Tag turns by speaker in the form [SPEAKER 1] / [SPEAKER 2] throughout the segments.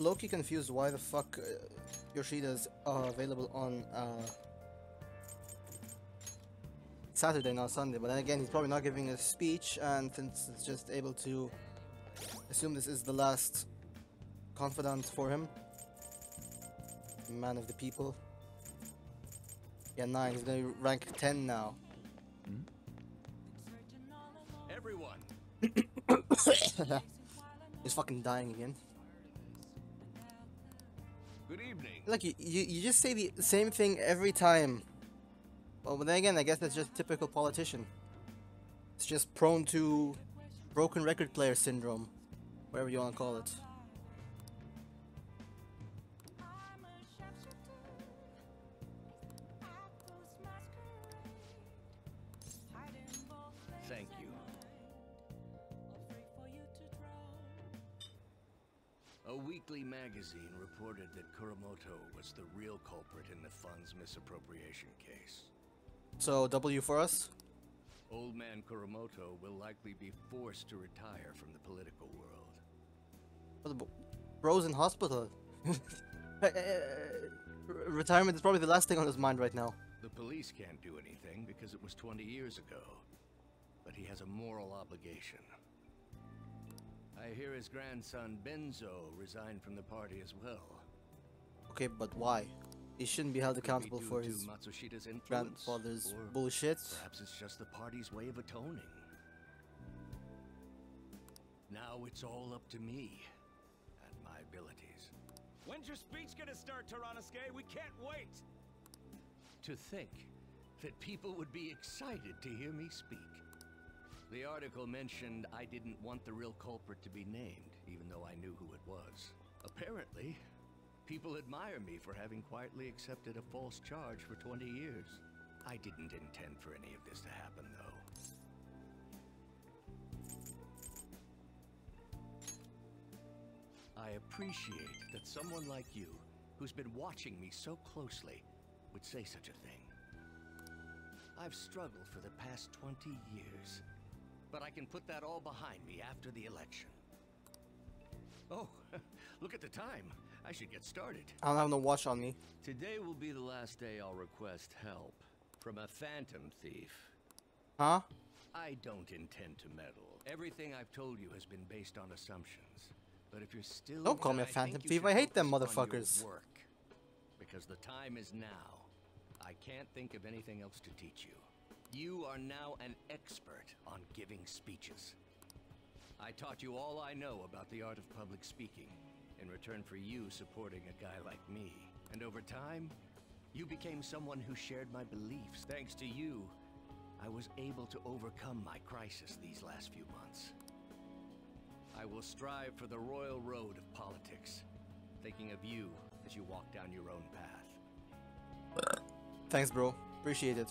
[SPEAKER 1] low-key confused why the fuck Yoshida's available on Saturday, not Sunday. But then again, he's probably not giving a speech, and since it's just able to assume this is the last confidant for him, man of the people. Yeah, 9. He's gonna rank 10 now.
[SPEAKER 2] Everyone.
[SPEAKER 1] He's fucking dying again.
[SPEAKER 2] Good evening.
[SPEAKER 1] Like you just say the same thing every time. Well, but then again, I guess that's just typical politician. It's just prone to broken record player syndrome, whatever you want to call it.
[SPEAKER 2] Thank you. A weekly magazine reported that Kuramoto was the real culprit in the fund's misappropriation case.
[SPEAKER 1] So, W for us?
[SPEAKER 2] Old man Kuramoto will likely be forced to retire from the political world.
[SPEAKER 1] But the bro's in hospital. Retirement is probably the last thing on his mind right now.
[SPEAKER 2] The police can't do anything because it was 20 years ago. But he has a moral obligation. I hear his grandson Benzo resigned from the party as well.
[SPEAKER 1] Okay, but why? He shouldn't be held accountable for his
[SPEAKER 2] Matsushida's influence,
[SPEAKER 1] grandfather's
[SPEAKER 2] or
[SPEAKER 1] bullshit.
[SPEAKER 2] Perhaps it's just the party's way of atoning. Now it's all up to me and my abilities.
[SPEAKER 3] When's your speech gonna start, Tyrannusque? We can't wait!
[SPEAKER 2] To think that people would be excited to hear me speak. The article mentioned I didn't want the real culprit to be named, even though I knew who it was. Apparently, people admire me for having quietly accepted a false charge for 20 years. I didn't intend for any of this to happen, though. I appreciate that someone like you, who's been watching me so closely, would say such a thing. I've struggled for the past 20 years, but I can put that all behind me after the election. Oh, look at the time. I should get started.
[SPEAKER 1] I don't have no watch on me.
[SPEAKER 2] Today will be the last day I'll request help from a phantom thief.
[SPEAKER 1] Huh?
[SPEAKER 2] I don't intend to meddle. Everything I've told you has been based on assumptions. But if you're still...
[SPEAKER 1] Don't call me a phantom thief. I hate them motherfuckers.
[SPEAKER 2] Work, because the time is now. I can't think of anything else to teach you. You are now an expert on giving speeches. I taught you all I know about the art of public speaking, in return for you supporting a guy like me. And over time, you became someone who shared my beliefs. Thanks to you, I was able to overcome my crisis these last few months. I will strive for the royal road of politics, thinking of you as you walk down your own path.
[SPEAKER 1] Thanks, bro. Appreciate it.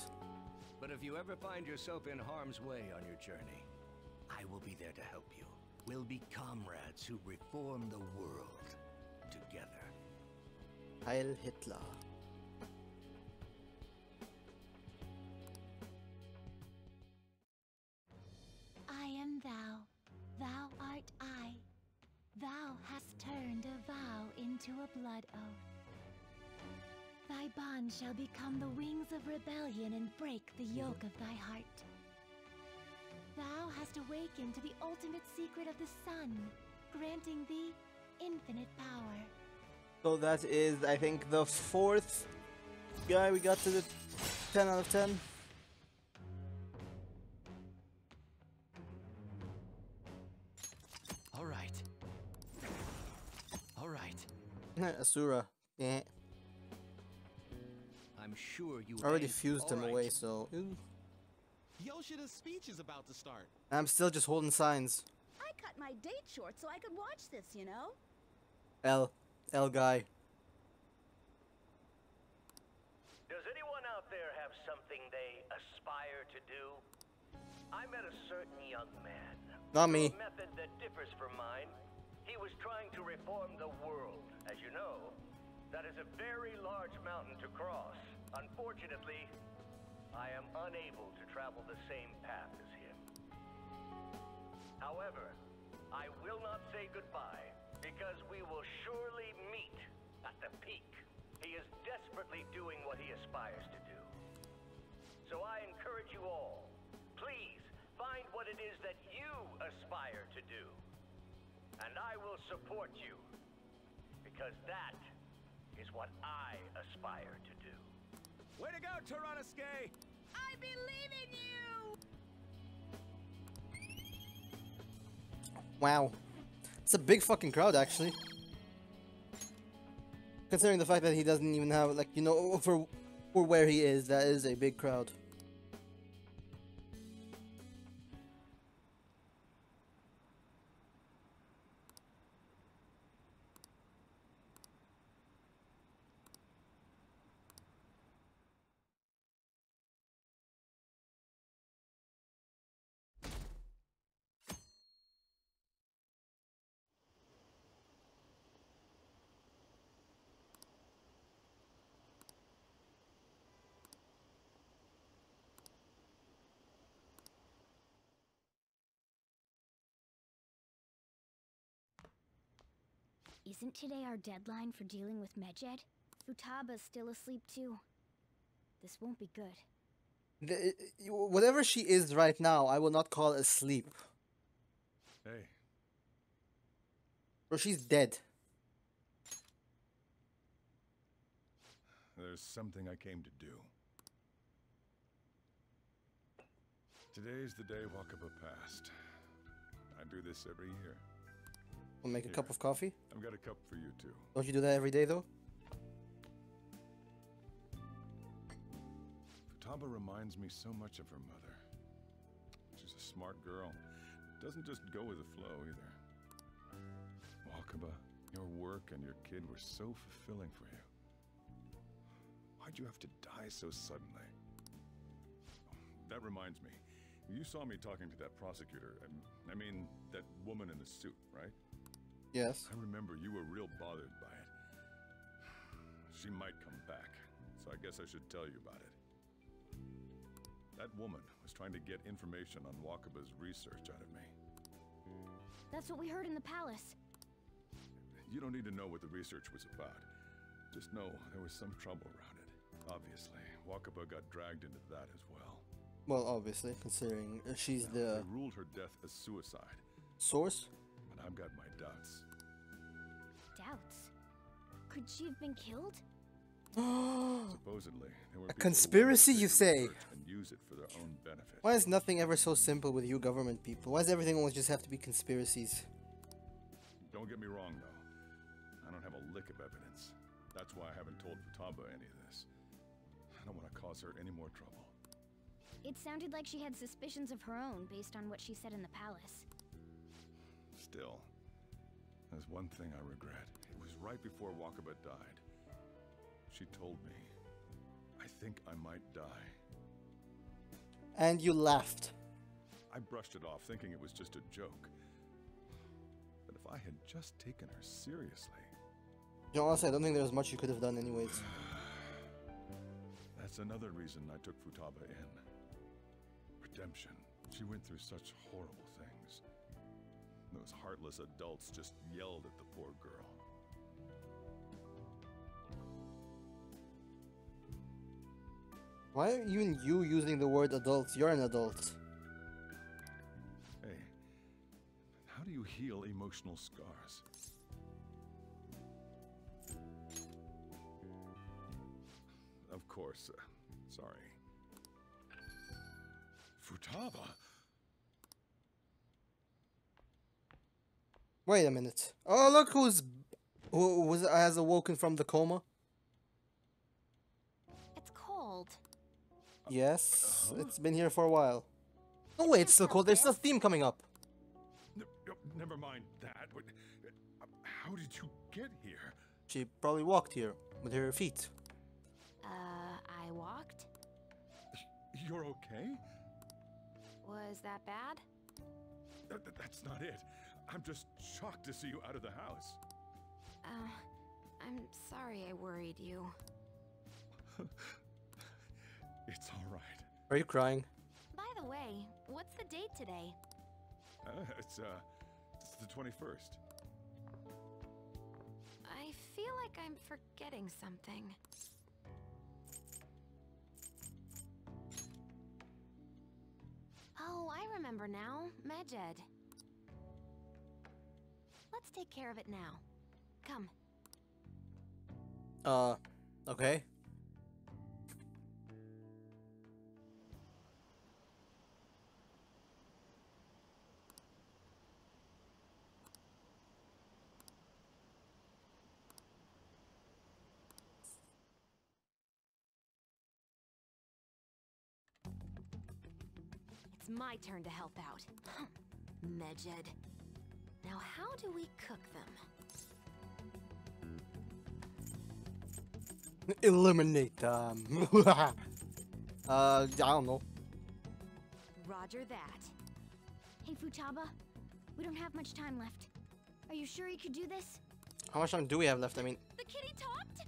[SPEAKER 2] But if you ever find yourself in harm's way on your journey, I will be there to help you. We'll be comrades who reform the world together.
[SPEAKER 1] Heil Hitler.
[SPEAKER 4] I am thou, thou art I. Thou hast turned a vow into a blood oath. Thy bond shall become the wings of rebellion and break the yoke of thy heart. Thou hast awakened to the ultimate secret of the sun, granting thee infinite power.
[SPEAKER 1] So that is, I think, the 4th guy we got to the 10 out of 10.
[SPEAKER 2] All right. All right.
[SPEAKER 1] Asura. Yeah.
[SPEAKER 2] I'm sure you
[SPEAKER 1] I already
[SPEAKER 2] ain't-
[SPEAKER 1] fused him
[SPEAKER 2] all right.
[SPEAKER 1] away, so... Ooh.
[SPEAKER 3] Yoshida's speech is about to start.
[SPEAKER 1] I'm still just holding signs.
[SPEAKER 5] I cut my date short so I could watch this, you know?
[SPEAKER 1] L guy.
[SPEAKER 6] Does anyone out there have something they aspire to do? I met a certain young man.
[SPEAKER 1] Not me.
[SPEAKER 6] Through a method that differs from mine. He was trying to reform the world. As you know, that is a very large mountain to cross. Unfortunately, I am unable to travel the same path as him. However, I will not say goodbye, because we will surely desperately doing what he aspires to do. So I encourage you all, please find what it is that you aspire to do. And I will support you, because that is what I aspire to do.
[SPEAKER 3] Way to go, Tyrannoske!
[SPEAKER 5] I believe in you!
[SPEAKER 1] Wow. It's a big fucking crowd, actually. Considering the fact that he doesn't even have, like, you know, for where he is, that is a big crowd.
[SPEAKER 4] Isn't today our deadline for dealing with Medjed? Futaba's still asleep too. This won't be good.
[SPEAKER 1] Whatever she is right now, I will not call asleep.
[SPEAKER 7] Hey,
[SPEAKER 1] Bro, she's dead.
[SPEAKER 7] there's something I came to do. Today's the day Wakaba passed. I do this every year.
[SPEAKER 1] We'll make a
[SPEAKER 7] Here.
[SPEAKER 1] cup of coffee.
[SPEAKER 7] I've got a cup for you too.
[SPEAKER 1] Don't you do that every day, though?
[SPEAKER 7] Futaba reminds me so much of her mother. She's a smart girl. Doesn't just go with the flow either. Wakaba, your work and your kid were so fulfilling for you. Why'd you have to die so suddenly? That reminds me. You saw me talking to that prosecutor. I mean, that woman in the suit, right?
[SPEAKER 1] Yes.
[SPEAKER 7] I remember you were real bothered by it. She might come back, so I guess I should tell you about it. That woman was trying to get information on Wakaba's research out of me.
[SPEAKER 4] That's what we heard in the palace.
[SPEAKER 7] You don't need to know what the research was about. Just know there was some trouble around it. Obviously, Wakaba got dragged into that as well.
[SPEAKER 1] Well, obviously, considering she's the
[SPEAKER 7] They ruled her death as suicide,
[SPEAKER 1] source.
[SPEAKER 7] but I've got my doubts.
[SPEAKER 4] Doubts. Could she have been killed?
[SPEAKER 7] Supposedly, there were people who
[SPEAKER 1] conspiracy,
[SPEAKER 7] wanted to
[SPEAKER 1] you
[SPEAKER 7] take
[SPEAKER 1] say?
[SPEAKER 7] research and use it for their own benefit.
[SPEAKER 1] Why is nothing ever so simple with you government people? Why does everything always just have to be conspiracies?
[SPEAKER 7] Don't get me wrong, though. I don't have a lick of evidence. That's why I haven't told Futaba any of this. I don't want to cause her any more trouble.
[SPEAKER 4] It sounded like she had suspicions of her own based on what she said in the palace.
[SPEAKER 7] Still, there's one thing I regret. It was right before Wakaba died. She told me, I think I might die.
[SPEAKER 1] And you laughed.
[SPEAKER 7] I brushed it off, thinking it was just a joke. But if I had just taken her seriously...
[SPEAKER 1] You know, honestly, I don't think there was much you could have done anyways.
[SPEAKER 7] That's another reason I took Futaba in. Redemption. She went through such horrible things. Those heartless adults just yelled at the poor girl.
[SPEAKER 1] Why are even you using the word adults? You're an adult.
[SPEAKER 7] Hey, how do you heal emotional scars? Of course, sorry. Futaba?
[SPEAKER 1] Wait a minute. Oh, look who has awoken from the coma.
[SPEAKER 4] It's cold.
[SPEAKER 1] Yes, it's been here for a while. Oh wait, it's still cold. There's still theme coming up.
[SPEAKER 7] Never mind that. How did you get here?
[SPEAKER 1] She probably walked here with her feet.
[SPEAKER 4] I walked?
[SPEAKER 7] You're okay?
[SPEAKER 4] Was that bad?
[SPEAKER 7] That's not it. I'm just shocked to see you out of the house.
[SPEAKER 4] I'm sorry I worried you.
[SPEAKER 7] It's all right.
[SPEAKER 1] Are you crying?
[SPEAKER 4] By the way, what's the date today?
[SPEAKER 7] It's the 21st.
[SPEAKER 4] I feel like I'm forgetting something. remember now. Medjed. Let's take care of it now. Come.
[SPEAKER 1] Okay.
[SPEAKER 4] It's my turn to help out. Medjed. Now how do we cook them?
[SPEAKER 1] Eliminate them. I don't know.
[SPEAKER 4] Roger that. Hey, Futaba. We don't have much time left. Are you sure you could do this?
[SPEAKER 1] How much time do we have left? I mean,
[SPEAKER 4] The kitty talked?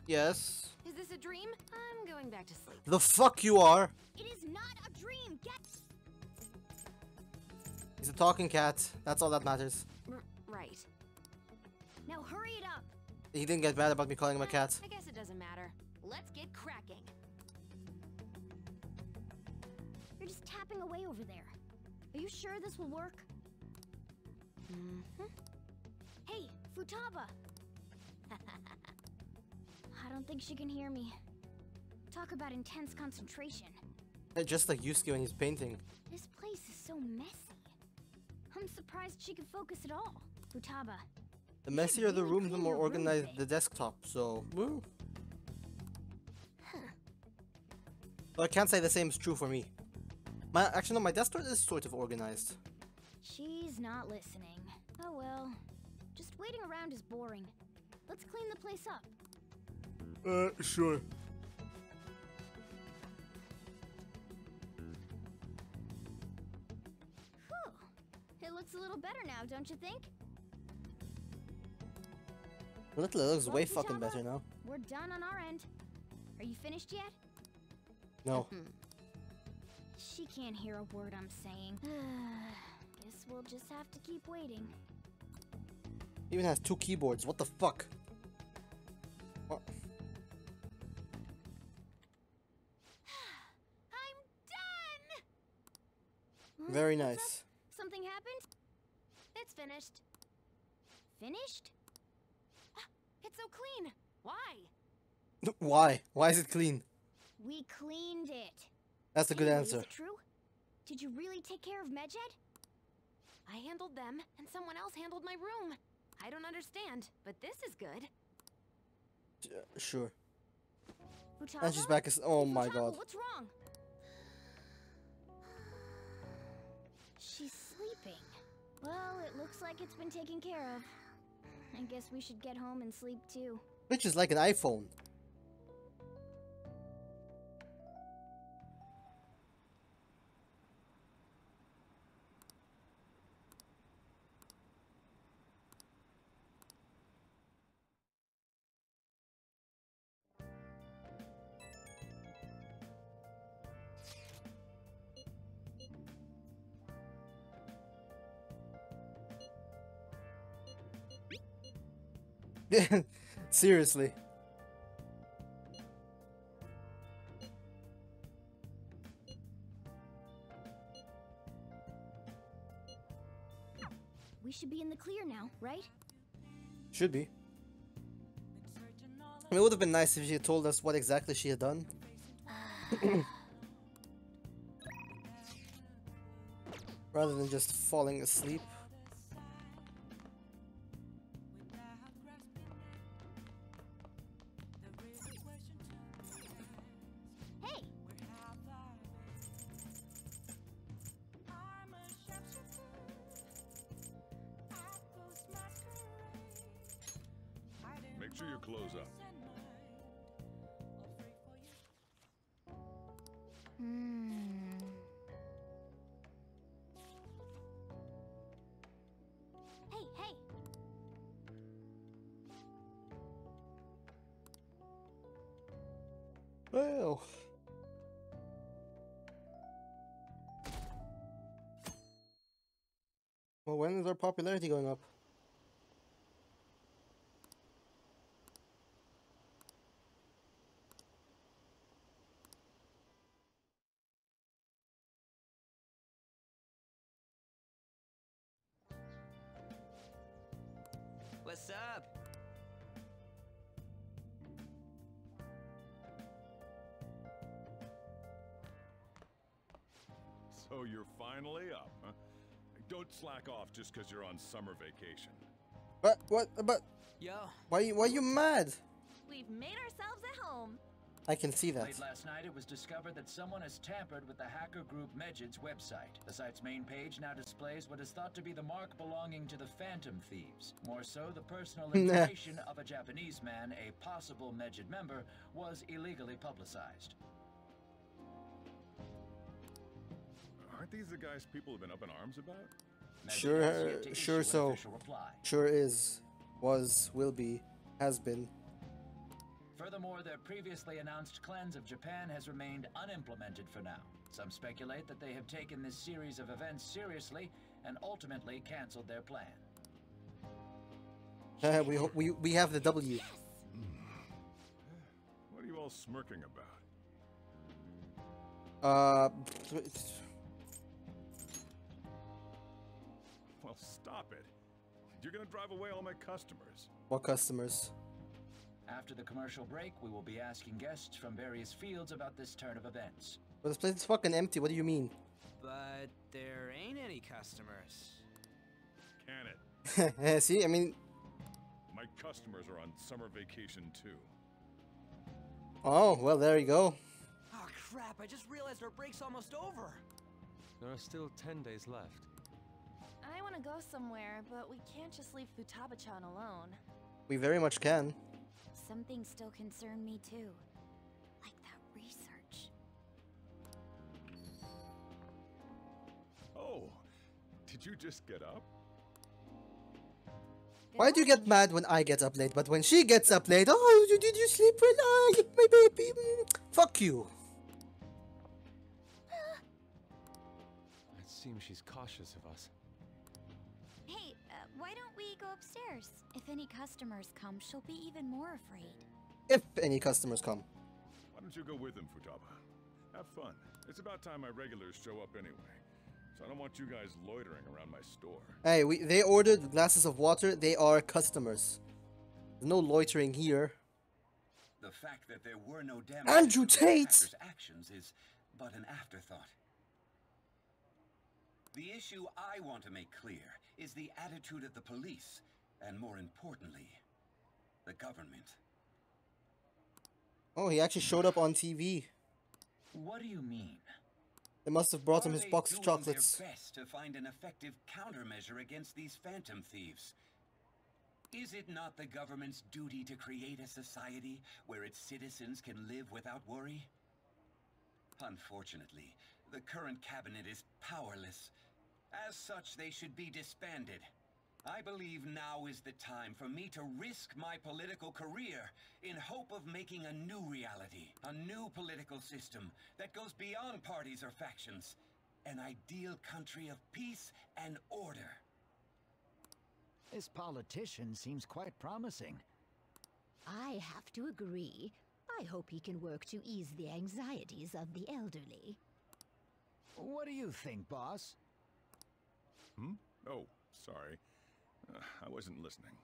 [SPEAKER 1] yes.
[SPEAKER 4] Is this a dream? I'm going back to sleep.
[SPEAKER 1] The fuck you are.
[SPEAKER 4] It is not a dream. Get...
[SPEAKER 1] He's a talking cat. That's all that matters.
[SPEAKER 4] Right. Now hurry it up.
[SPEAKER 1] He didn't get mad about me calling him a cat.
[SPEAKER 4] I guess it doesn't matter. Let's get cracking. You're just tapping away over there. Are you sure this will work? Mm-hmm. Hey, Futaba! I don't think she can hear me. Talk about intense concentration.
[SPEAKER 1] Just like Yusuke when he's painting.
[SPEAKER 4] This place is so messy. I'm surprised she could focus at all. Futaba.
[SPEAKER 1] The messier the
[SPEAKER 4] really
[SPEAKER 1] room, the
[SPEAKER 4] clean
[SPEAKER 1] more
[SPEAKER 4] your room
[SPEAKER 1] organized
[SPEAKER 4] today.
[SPEAKER 1] the desktop, so... Well, I can't say the same is true for me. Actually, no, my desktop is sort of organized.
[SPEAKER 4] She's not listening. Oh well. Just waiting around is boring. Let's clean the place up.
[SPEAKER 1] Sure.
[SPEAKER 4] Whew. It looks a little better now, don't you think?
[SPEAKER 1] Well, it looks
[SPEAKER 4] Well,
[SPEAKER 1] way
[SPEAKER 4] Futaba,
[SPEAKER 1] fucking better now.
[SPEAKER 4] We're done on our end. Are you finished yet?
[SPEAKER 1] No.
[SPEAKER 4] She can't hear a word I'm saying. Guess we'll just have to keep waiting.
[SPEAKER 1] He even has 2 keyboards. What the fuck? What?
[SPEAKER 4] I'm done!
[SPEAKER 1] Very
[SPEAKER 4] What's
[SPEAKER 1] nice.
[SPEAKER 4] up? Something happened? It's finished. Finished? It's so clean. Why?
[SPEAKER 1] Why? Why is it clean?
[SPEAKER 4] We cleaned it.
[SPEAKER 1] That's a good
[SPEAKER 4] Anyway,
[SPEAKER 1] answer.
[SPEAKER 4] Is it true? Did you really take care of Medjed? I handled them, and someone else handled my room. I don't understand, but this is good.
[SPEAKER 1] Sure.
[SPEAKER 4] Futaba?
[SPEAKER 1] And she's back as... Oh
[SPEAKER 4] Hey,
[SPEAKER 1] my
[SPEAKER 4] Futaba,
[SPEAKER 1] god.
[SPEAKER 4] What's wrong? She's sleeping. Well, it looks like it's been taken care of. I guess we should get home and sleep too.
[SPEAKER 1] Which is like an iPhone. Seriously.
[SPEAKER 4] We should be in the clear now, right?
[SPEAKER 1] Should be. I mean, it would have been nice if she had told us what exactly she had done. Rather than just falling asleep.
[SPEAKER 4] Hey!
[SPEAKER 7] Make sure your clothes up.
[SPEAKER 4] Hey, hey!
[SPEAKER 1] Well. Well, when is our popularity going up?
[SPEAKER 8] up?
[SPEAKER 7] So you're finally up, huh? Don't slack off just because you're on summer vacation.
[SPEAKER 1] But
[SPEAKER 8] Yo.
[SPEAKER 1] why you mad?
[SPEAKER 5] We've made ourselves at home.
[SPEAKER 1] I can see that.
[SPEAKER 9] Late last night, it was discovered that someone has tampered with the hacker group Medjed's website. The site's main page now displays what is thought to be the mark belonging to the Phantom Thieves. More so, the personal information of a Japanese man, a possible Medjed member, was illegally publicized.
[SPEAKER 7] Aren't these the guys people have been up in arms about?
[SPEAKER 9] Medjed has yet to issue an
[SPEAKER 1] so.
[SPEAKER 9] official reply.
[SPEAKER 1] Sure is. Was, will be, has been.
[SPEAKER 9] Furthermore, their previously announced cleanse of Japan has remained unimplemented for now. Some speculate that they have taken this series of events seriously and ultimately canceled their plan.
[SPEAKER 1] We have the W.
[SPEAKER 7] What are you all smirking about? Well, stop it. You're gonna drive away all my customers.
[SPEAKER 1] What customers?
[SPEAKER 9] After the commercial break, we will be asking guests from various fields about this turn of events.
[SPEAKER 1] Well, this place is fucking empty. What do you mean?
[SPEAKER 8] But there ain't any customers.
[SPEAKER 7] Can it?
[SPEAKER 1] See, I mean.
[SPEAKER 7] My customers are on summer vacation too.
[SPEAKER 1] Oh, well, there you go.
[SPEAKER 8] Oh crap, I just realized our break's almost over.
[SPEAKER 10] There are still 10 days left.
[SPEAKER 5] I want to go somewhere, but we can't just leave Futaba-chan alone.
[SPEAKER 1] We very much can.
[SPEAKER 4] Some things still concern me too. Like that research.
[SPEAKER 7] Oh, did you just get up?
[SPEAKER 1] Why do you get mad when I get up late, but when she gets up late, oh, did you sleep well? Oh, my baby. Fuck you.
[SPEAKER 10] It seems she's cautious of us.
[SPEAKER 4] Hey, why don't we go upstairs? If any customers come, she'll be even more afraid.
[SPEAKER 1] If any customers come.
[SPEAKER 7] Why don't you go with them, Futaba? Have fun. It's about time my regulars show up anyway. So I don't want you guys loitering around my store.
[SPEAKER 1] Hey, they ordered glasses of water. They are customers. There's no loitering here.
[SPEAKER 9] The fact that there were no damage
[SPEAKER 1] Andrew
[SPEAKER 9] to the
[SPEAKER 1] Tate!
[SPEAKER 9] hacker's actions is but an afterthought. The issue I want to make clear is the attitude of the police, and more importantly, the government.
[SPEAKER 1] Oh, he actually showed up on TV.
[SPEAKER 9] What do you mean?
[SPEAKER 1] They must have brought him his
[SPEAKER 9] Are
[SPEAKER 1] box
[SPEAKER 9] they
[SPEAKER 1] of
[SPEAKER 9] doing
[SPEAKER 1] chocolates.
[SPEAKER 9] their best to find an effective countermeasure against these phantom thieves? Is it not the government's duty to create a society where its citizens can live without worry? Unfortunately, the current cabinet is powerless. As such, they should be disbanded. I believe now is the time for me to risk my political career in hope of making a new reality, a new political system that goes beyond parties or factions, an ideal country of peace and order.
[SPEAKER 11] This politician seems quite promising.
[SPEAKER 4] I have to agree. I hope he can work to ease the anxieties of the elderly.
[SPEAKER 11] What do you think, boss?
[SPEAKER 7] Oh, sorry. I wasn't listening.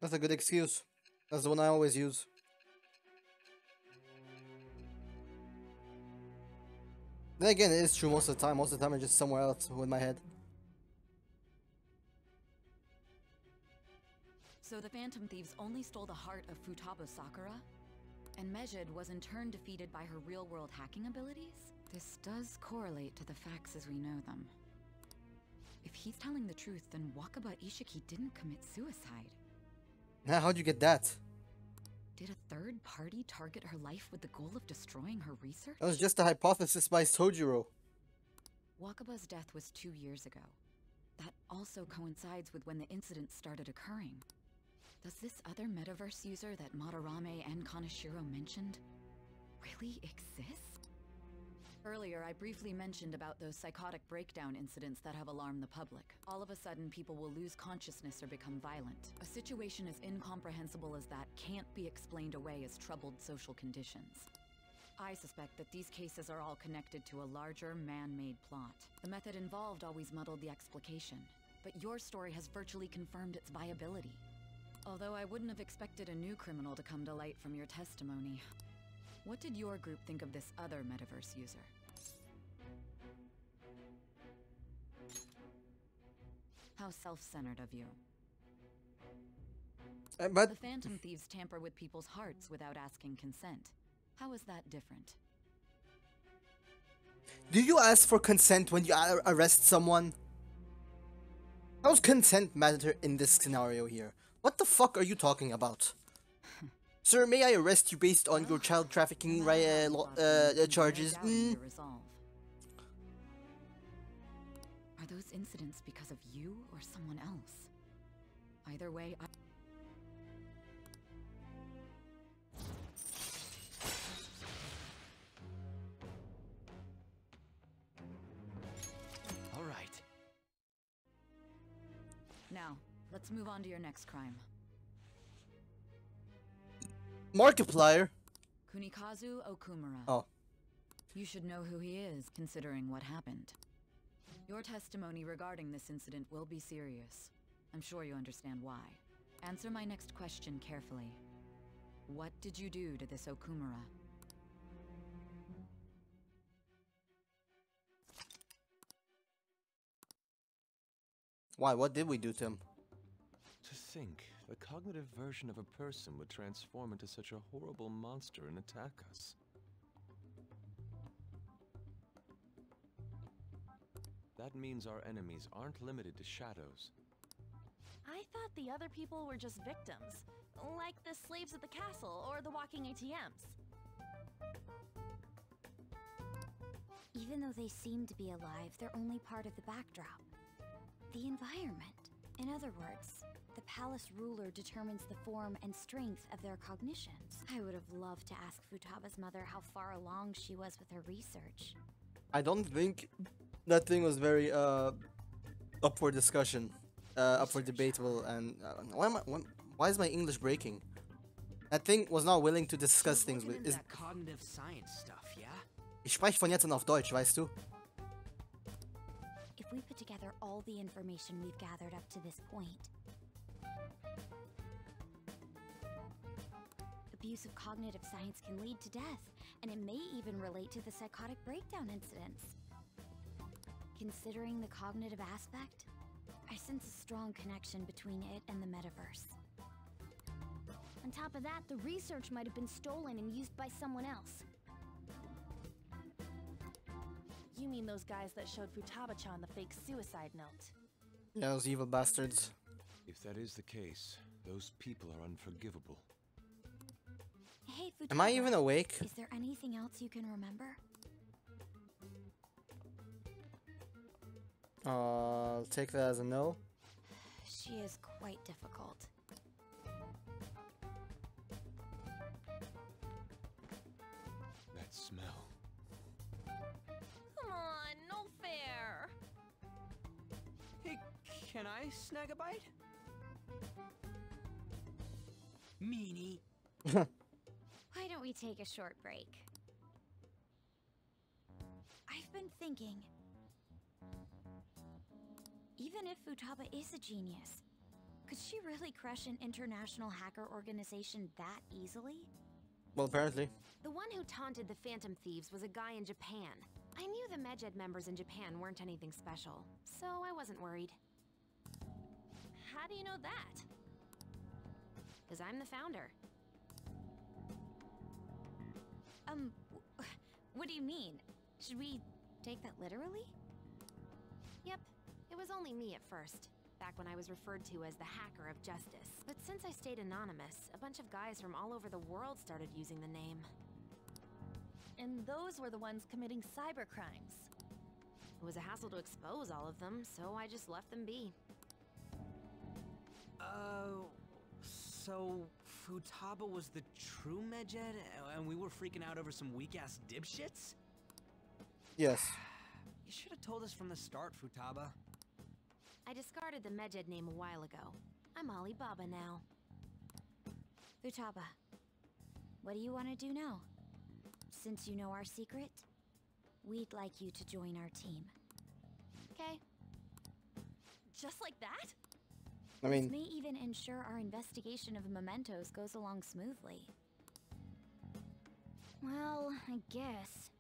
[SPEAKER 1] That's a good excuse. That's the one I always use. Then again, it is true most of the time. Most of the time, I'm just somewhere else with my head.
[SPEAKER 12] So the Phantom Thieves only stole the heart of Futaba Sakura? And Medjed was in turn defeated by her real-world hacking abilities? This does correlate to the facts as we know them. If he's telling the truth, then Wakaba Ishiki didn't commit suicide.
[SPEAKER 1] Now, how'd you get that?
[SPEAKER 12] Did a third party target her life with the goal of destroying her research?
[SPEAKER 1] That was just a hypothesis by Tojiro.
[SPEAKER 12] Wakaba's death was 2 years ago. That also coincides with when the incident started occurring. Does this other metaverse user that Madarame and Kaneshiro mentioned really exist? Earlier, I briefly mentioned about those psychotic breakdown incidents that have alarmed the public. All of a sudden, people will lose consciousness or become violent. A situation as incomprehensible as that can't be explained away as troubled social conditions. I suspect that these cases are all connected to a larger, man-made plot. The method involved always muddled the explication. but your story has virtually confirmed its viability. Although I wouldn't have expected a new criminal to come to light from your testimony. What did your group think of this other metaverse user? How self-centered of you.
[SPEAKER 1] But
[SPEAKER 12] The Phantom Thieves tamper with people's hearts without asking consent. How is that different?
[SPEAKER 1] do you ask for consent when you arrest someone? How's consent matter in this scenario here? What the fuck are you talking about? Sir, may I arrest you based on your child trafficking charges?
[SPEAKER 12] Are those incidents because of you or someone else? Either way,
[SPEAKER 8] All right.
[SPEAKER 12] Now, let's move on to your next crime.
[SPEAKER 1] Markiplier?
[SPEAKER 12] Kunikazu Okumura.
[SPEAKER 1] Oh.
[SPEAKER 12] You should know who he is, considering what happened. Your testimony regarding this incident will be serious. I'm sure you understand why. Answer my next question carefully. What did you do to this Okumura?
[SPEAKER 1] Why? What did we do to him?
[SPEAKER 10] To think, the cognitive version of a person would transform into such a horrible monster and attack us. That means our enemies aren't limited to shadows.
[SPEAKER 5] I thought the other people were just victims, like the slaves at the castle or the walking ATMs.
[SPEAKER 4] Even though they seem to be alive, they're only part of the backdrop. The environment. In other words, the palace ruler determines the form and strength of their cognitions. I would have loved to ask Futaba's mother how far along she was with her research.
[SPEAKER 1] I don't think that thing was very up for discussion, up for debatable, and why is my English breaking? That thing was not willing to discuss things with.
[SPEAKER 8] That cognitive science stuff, yeah?
[SPEAKER 1] Ich spreche von jetzt an auf Deutsch, weißt du?
[SPEAKER 4] If we put together all the information we've gathered up to this point, abuse of cognitive science can lead to death, and it may even relate to the psychotic breakdown incidents. Considering the cognitive aspect, I sense a strong connection between it and the metaverse. On top of that, the research might have been stolen and used by someone else.
[SPEAKER 5] You mean those guys that showed Futaba-chan the fake suicide note?
[SPEAKER 1] Yeah, those evil bastards.
[SPEAKER 10] If that is the case, those people are unforgivable.
[SPEAKER 4] Hey, Futaba,
[SPEAKER 1] Am I even awake?
[SPEAKER 4] Is there anything else you can remember?
[SPEAKER 1] I'll take that as a no.
[SPEAKER 4] She is quite difficult.
[SPEAKER 10] That smell.
[SPEAKER 5] Come on, no fair!
[SPEAKER 8] Hey, can I snag a bite? Meanie.
[SPEAKER 4] Why don't we take a short break? I've been thinking, even if Futaba is a genius, could she really crush an international hacker organization that easily?
[SPEAKER 1] Well, apparently.
[SPEAKER 13] The one who taunted the Phantom Thieves was a guy in Japan. I knew the Medjed members in Japan weren't anything special, so I wasn't worried.
[SPEAKER 5] How do you know that?
[SPEAKER 13] Because I'm the founder.
[SPEAKER 4] What do you mean? Should we take that literally?
[SPEAKER 13] Yep, it was only me at first, back when I was referred to as the Hacker of Justice. But since I stayed anonymous, a bunch of guys from all over the world started using the name.
[SPEAKER 5] And those were the ones committing cybercrimes.
[SPEAKER 13] It was a hassle to expose all of them, so I just left them be.
[SPEAKER 8] So Futaba was the true Medjed, and we were freaking out over some weak-ass dipshits?
[SPEAKER 1] Yes.
[SPEAKER 8] You should have told us from the start, Futaba.
[SPEAKER 13] I discarded the Medjed name a while ago. I'm Alibaba now.
[SPEAKER 4] Futaba, what do you want to do now? Since you know our secret, we'd like you to join our team.
[SPEAKER 13] Okay.
[SPEAKER 5] Just like that?
[SPEAKER 1] I mean,
[SPEAKER 4] This may even ensure our investigation of mementos goes along smoothly. Well, I guess.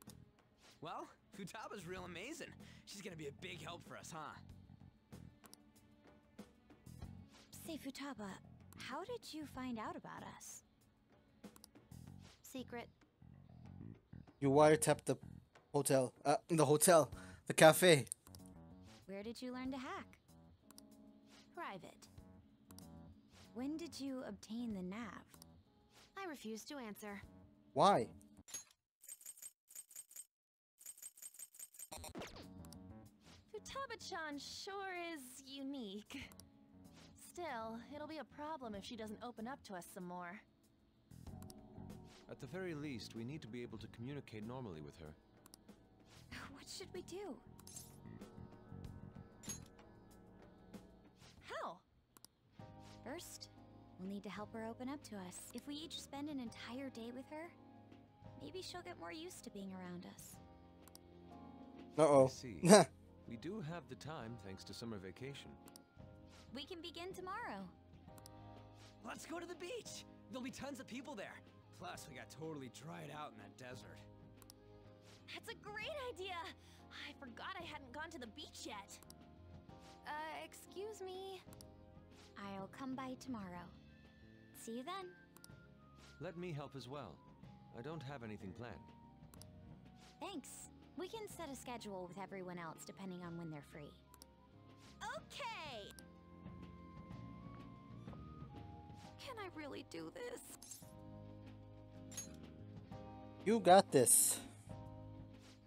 [SPEAKER 8] Well, Futaba's real amazing. She's gonna be a big help for us, huh?
[SPEAKER 4] Say, Futaba, how did you find out about us?
[SPEAKER 13] Secret.
[SPEAKER 1] you wiretapped the hotel. The cafe.
[SPEAKER 4] Where did you learn to hack?
[SPEAKER 13] Private.
[SPEAKER 4] When did you obtain the nav?
[SPEAKER 13] I refuse to answer.
[SPEAKER 1] Why?
[SPEAKER 5] Futaba-chan sure is unique. Still, it'll be a problem if she doesn't open up to us some more.
[SPEAKER 10] At the very least, we need to be able to communicate normally with her.
[SPEAKER 4] What should we do?
[SPEAKER 5] How?
[SPEAKER 4] First, we'll need to help her open up to us. If we each spend an entire day with her, maybe she'll get more used to being around us.
[SPEAKER 1] Uh-oh.
[SPEAKER 10] I see. We do have the time thanks to summer vacation.
[SPEAKER 4] We can begin tomorrow.
[SPEAKER 8] Let's go to the beach! There'll be tons of people there. Plus, we got totally dried out in that desert.
[SPEAKER 5] That's a great idea! I forgot I hadn't gone to the beach yet. Excuse me?
[SPEAKER 4] I'll come by tomorrow. See you then.
[SPEAKER 10] Let me help as well. I don't have anything planned.
[SPEAKER 4] Thanks. We can set a schedule with everyone else depending on when they're free.
[SPEAKER 5] Okay! Can I really do this?
[SPEAKER 1] You got this.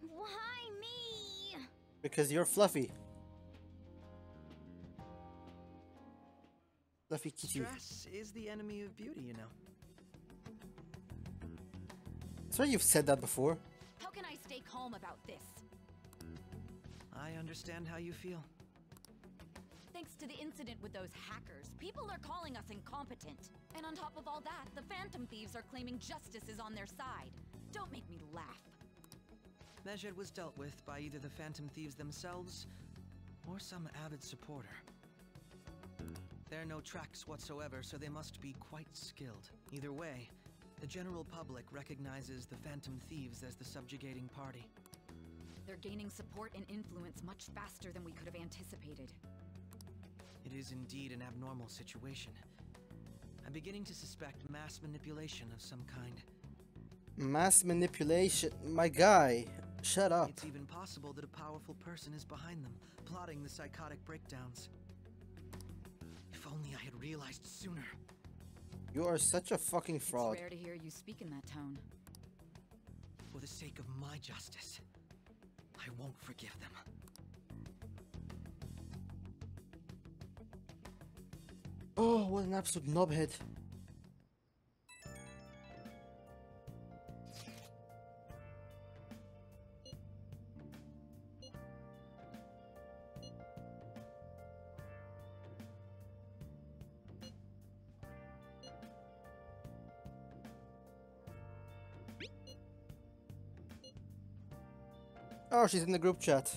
[SPEAKER 4] Why me?
[SPEAKER 1] Because you're fluffy. Fluffy kitty.
[SPEAKER 14] Stress is the enemy of beauty, you know.
[SPEAKER 1] I swear you've said that before.
[SPEAKER 12] How can I stay calm about this?
[SPEAKER 14] I understand how you feel.
[SPEAKER 12] Thanks to the incident with those hackers, people are calling us incompetent. And on top of all that, the Phantom Thieves are claiming justice is on their side. Don't make me laugh.
[SPEAKER 14] Medjed was dealt with by either the Phantom Thieves themselves or some avid supporter. There are no tracks whatsoever, so they must be quite skilled. Either way, the general public recognizes the Phantom Thieves as the subjugating party.
[SPEAKER 12] They're gaining support and influence much faster than we could have anticipated.
[SPEAKER 14] It is indeed an abnormal situation. I'm beginning to suspect mass manipulation of some kind.
[SPEAKER 1] Mass manipulation? My guy, shut up.
[SPEAKER 14] It's even possible that a powerful person is behind them, plotting the psychotic breakdowns. If only I had realized sooner.
[SPEAKER 1] You are such a fucking fraud.
[SPEAKER 12] It's rare to hear you speak in that tone.
[SPEAKER 14] For the sake of my justice, I won't forgive them.
[SPEAKER 1] Oh, what an absolute knobhead. Oh, she's in the group chat.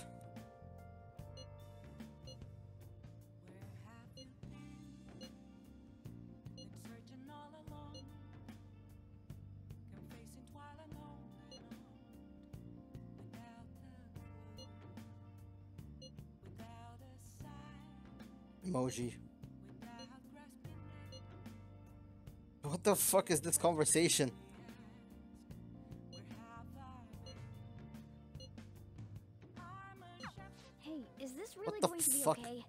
[SPEAKER 1] Emoji. What the fuck is this conversation?
[SPEAKER 15] Hey, is this really
[SPEAKER 1] the
[SPEAKER 15] going to be
[SPEAKER 1] fuck?
[SPEAKER 15] okay?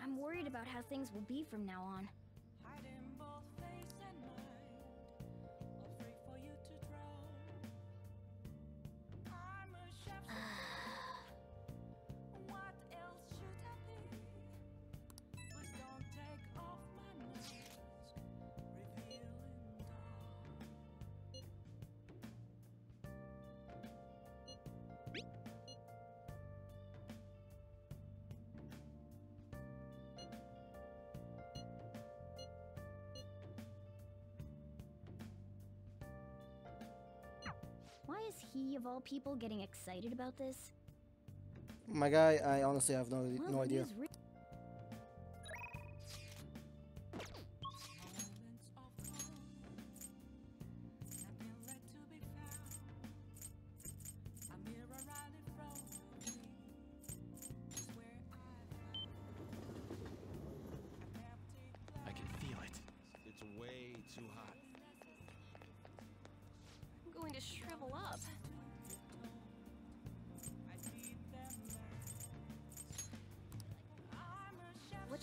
[SPEAKER 15] I'm worried about how things will be from now on. Why is he, of all people, getting excited about this?
[SPEAKER 1] My guy, I honestly have no
[SPEAKER 15] Well,
[SPEAKER 1] idea.
[SPEAKER 15] he's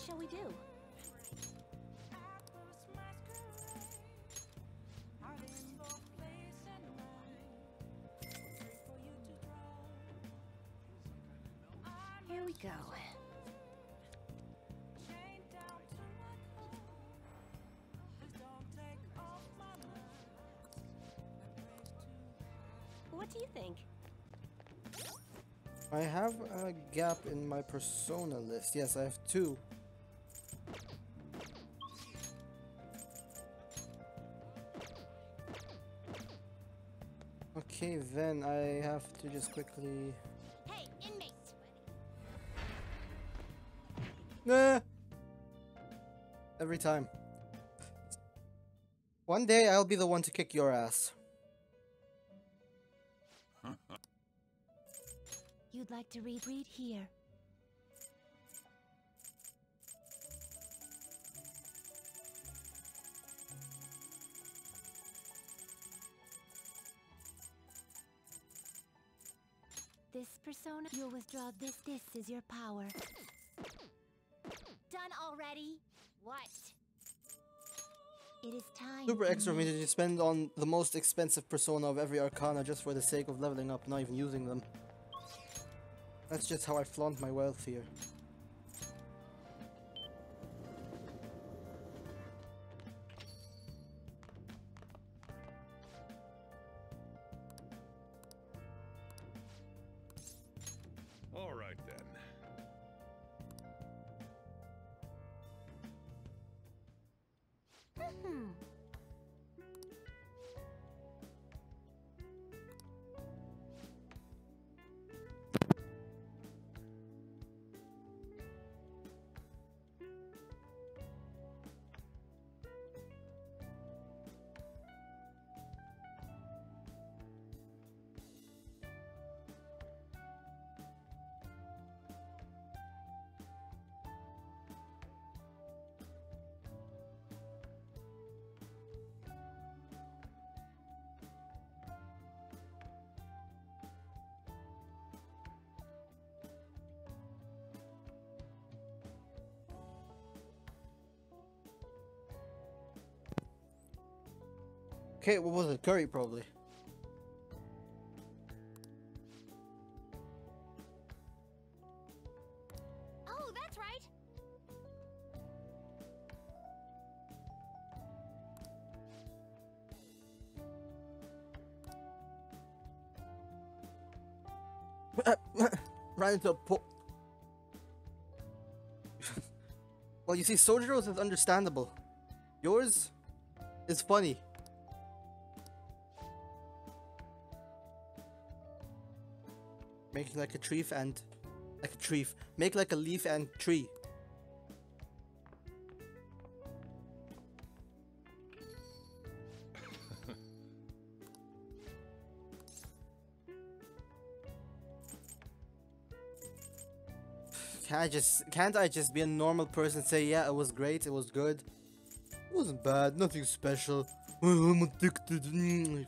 [SPEAKER 5] shall we do? Here we go. What do you think?
[SPEAKER 1] I have a gap in my persona list. Yes, I have 2. Okay, then I have to just quickly...
[SPEAKER 5] Hey, inmates!
[SPEAKER 1] Nah! Every time. One day I'll be the one to kick your ass.
[SPEAKER 4] You'd like to read here. This persona, you'll withdraw this is your power.
[SPEAKER 5] Done already? What?
[SPEAKER 4] It is time.
[SPEAKER 1] Super extra for me to spend on the most expensive persona of every arcana just for the sake of leveling up, not even using them. That's just how I flaunt my wealth here.
[SPEAKER 7] All right then.
[SPEAKER 1] Okay, what was it? Curry, probably.
[SPEAKER 5] Oh, that's right!
[SPEAKER 1] Ran into a po- Well, you see, Sojiro's is understandable. Yours is funny. Make like a tree and... Like a tree. Make like a leaf and tree. Can't I just be a normal person and say, yeah, it was great, it was good. It wasn't bad, nothing special. I'm addicted.
[SPEAKER 7] Yeah.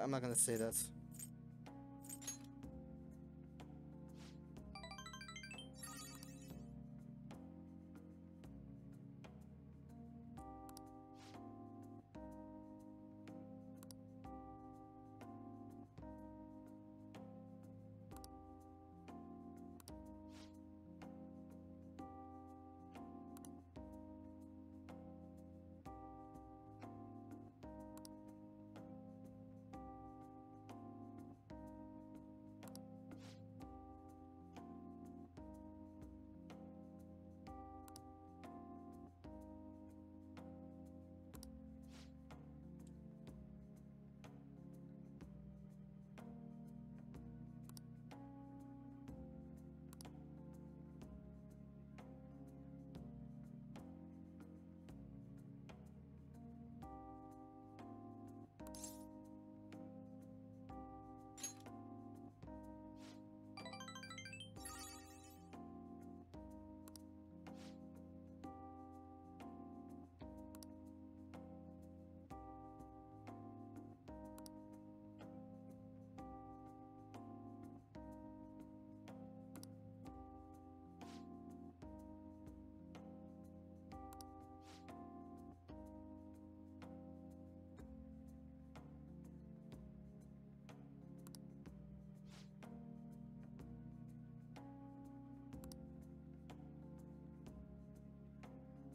[SPEAKER 1] I'm not gonna say that.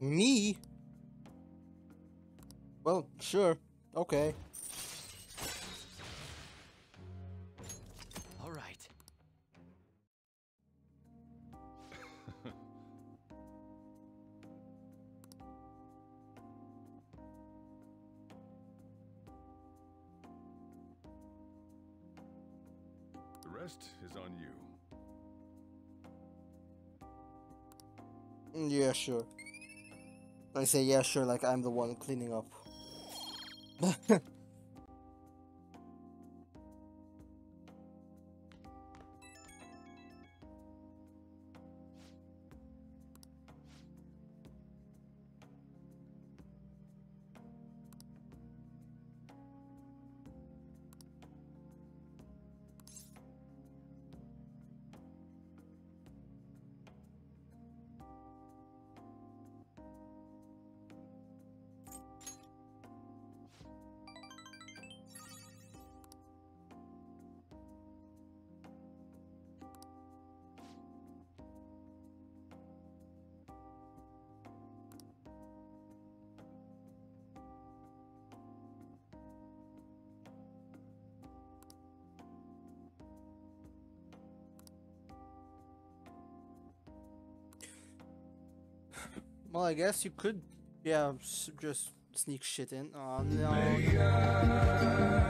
[SPEAKER 1] Me? Well, sure. Okay.
[SPEAKER 10] All right.
[SPEAKER 7] The rest is on you.
[SPEAKER 1] Yeah, sure. I say yeah, sure, like I'm the one cleaning up. Well, I guess you could, yeah, just sneak shit in. Oh no.